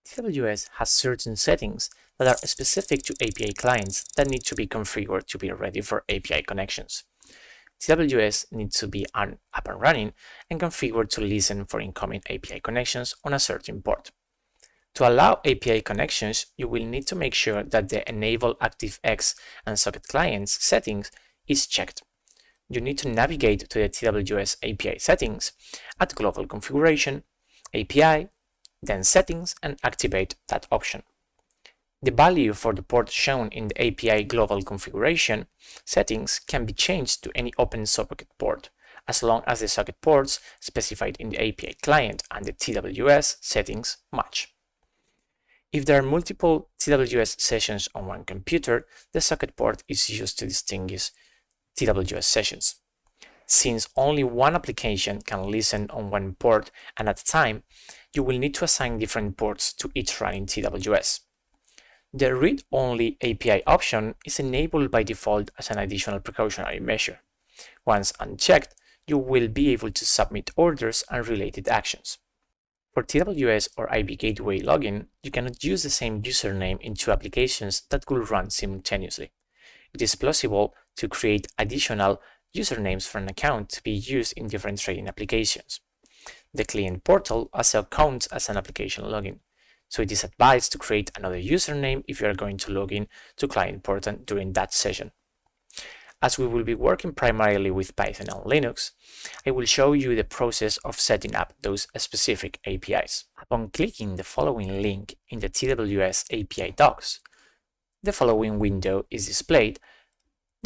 TWS has certain settings that are specific to API clients that need to be configured to be ready for API connections. TWS needs to be up and running and configured to listen for incoming API connections on a certain port. To allow API connections, you will need to make sure that the Enable ActiveX and Socket Clients settings is checked. You need to navigate to the TWS API settings, at Global Configuration, API, then Settings, and activate that option. The value for the port shown in the API Global Configuration settings can be changed to any open socket port, as long as the socket ports specified in the API client and the TWS settings match. If there are multiple TWS sessions on one computer, the socket port is used to distinguish TWS sessions. Since only one application can listen on one port and at a time, you will need to assign different ports to each running TWS. The read-only API option is enabled by default as an additional precautionary measure. Once unchecked, you will be able to submit orders and related actions. For TWS or IP Gateway login, you cannot use the same username in two applications that could run simultaneously. It is possible to create additional usernames for an account to be used in different trading applications. The client portal also counts as an application login, so it is advised to create another username if you are going to log in to client portal during that session. As we will be working primarily with Python and Linux, I will show you the process of setting up those specific APIs. Upon clicking the following link in the TWS API docs, the following window is displayed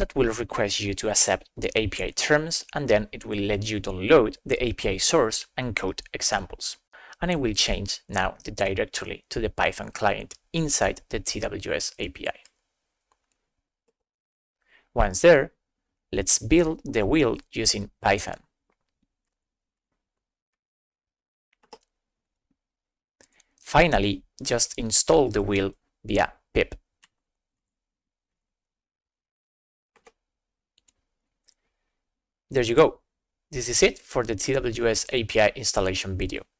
that will request you to accept the API terms, and then it will let you download the API source and code examples. And I will change now the directory to the Python client inside the TWS API. Once there, let's build the wheel using Python. Finally, just install the wheel via pip. There you go. This is it for the TWS API installation video.